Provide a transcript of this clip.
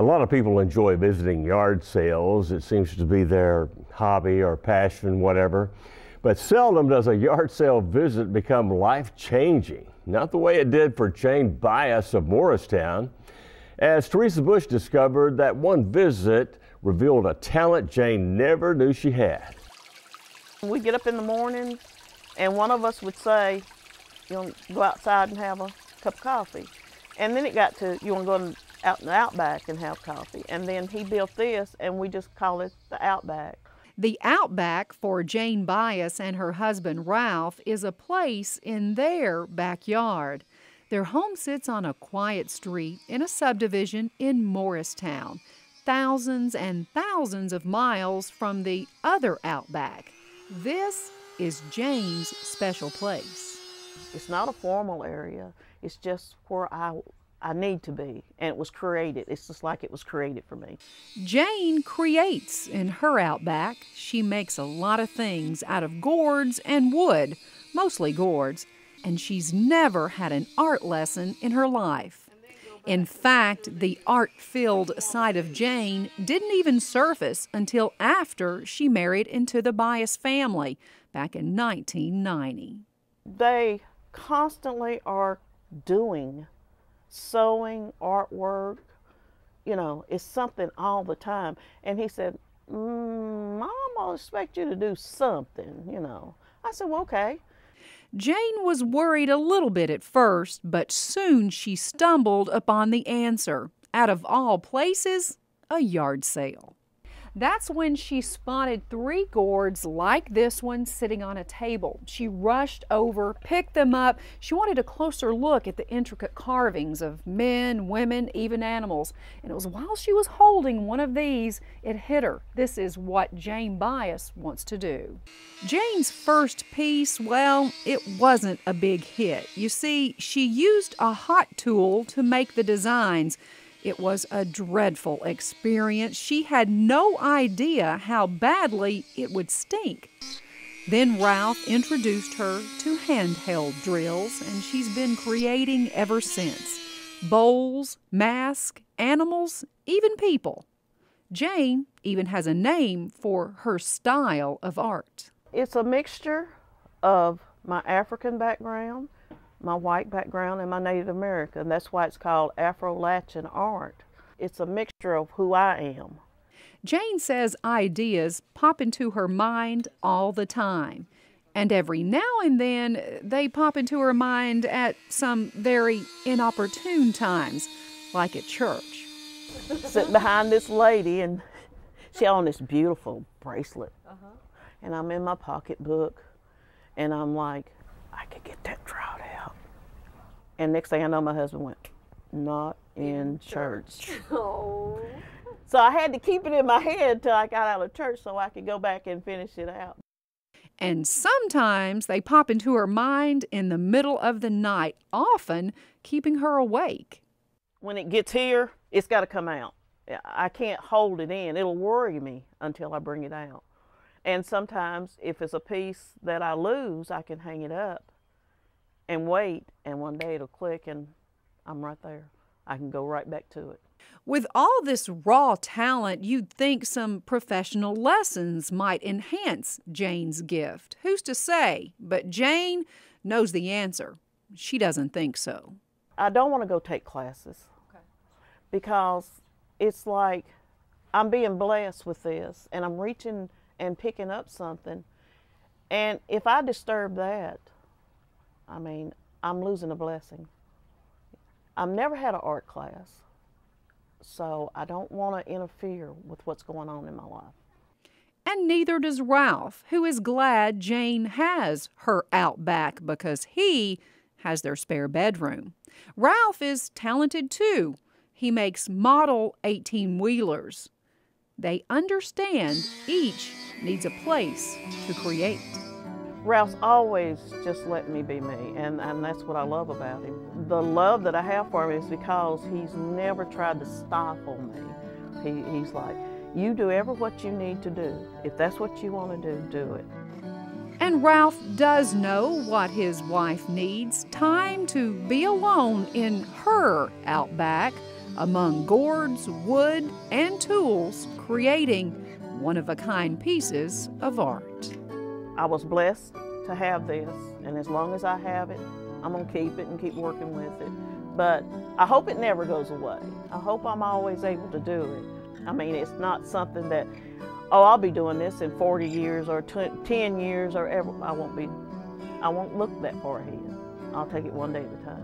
A lot of people enjoy visiting yard sales. It seems to be their hobby or passion, whatever. But seldom does a yard sale visit become life-changing. Not the way it did for Jane Bius of Morristown, as Teresa Bush discovered that one visit revealed a talent Jane never knew she had. We get up in the morning and one of us would say, you want to go outside and have a cup of coffee? And then it got to, you want to go out in the outback and have coffee. And then he built this and we just call it the outback. The outback for Jane Bius and her husband Ralph is a place in their backyard. Their home sits on a quiet street in a subdivision in Morristown, thousands and thousands of miles from the other outback. This is Jane's special place. It's not a formal area. It's just where I need to be, and it was created. It's just like it was created for me. Jane creates in her outback. She makes a lot of things out of gourds and wood, mostly gourds, and she's never had an art lesson in her life. In fact, the art-filled side of Jane didn't even surface until after she married into the Bius family back in 1990. They constantly are doing, sewing, artwork, you know, it's something all the time. And he said, Mom, I'll expect you to do something, you know. I said, well, okay. Jane was worried a little bit at first, but soon she stumbled upon the answer. Out of all places, a yard sale. That's when she spotted 3 gourds like this one sitting on a table. She rushed over, picked them up. She wanted a closer look at the intricate carvings of men, women, even animals. And it was while she was holding one of these, it hit her. This is what Jane Bius wants to do. Jane's first piece, well, it wasn't a big hit. You see, she used a hot tool to make the designs. It was a dreadful experience. She had no idea how badly it would stink. Then Ralph introduced her to handheld drills, and she's been creating ever since. Bowls, masks, animals, even people. Jane even has a name for her style of art. It's a mixture of my African background, my white background, and my Native American. That's why it's called Afro-Lachian Art. It's a mixture of who I am. Jane says ideas pop into her mind all the time. And every now and then, they pop into her mind at some very inopportune times, like at church. Sitting behind this lady, and she on this beautiful bracelet. And I'm in my pocketbook, and I'm like, I could get that drought out. And next thing I know, my husband went, not in church. Oh. So I had to keep it in my head till I got out of church so I could go back and finish it out. And sometimes they pop into her mind in the middle of the night, often keeping her awake. When it gets here, it's got to come out. I can't hold it in. It'll worry me until I bring it out. And sometimes if it's a piece that I lose, I can hang it up and wait, and one day it'll click and I'm right there. I can go right back to it. With all this raw talent, you'd think some professional lessons might enhance Jane's gift. Who's to say? But Jane knows the answer. She doesn't think so. I don't want to go take classes. Okay. Because it's like I'm being blessed with this and I'm reaching and picking up something. And if I disturb that, I mean, I'm losing a blessing. I've never had an art class, so I don't want to interfere with what's going on in my life. And neither does Ralph, who is glad Jane has her outback because he has their spare bedroom. Ralph is talented too. He makes model 18-wheelers. They understand each needs a place to create. Ralph's always just let me be me, and that's what I love about him. The love that I have for him is because he's never tried to stifle me. He's like, you do ever what you need to do. If that's what you want to do, do it. And Ralph does know what his wife needs, time to be alone in her outback, among gourds, wood, and tools, creating one-of-a-kind pieces of art. I was blessed to have this, and as long as I have it, I'm gonna keep it and keep working with it. But I hope it never goes away. I hope I'm always able to do it. I mean, it's not something that, oh, I'll be doing this in 40 years or 10 years or ever. I won't look that far ahead. I'll take it one day at a time.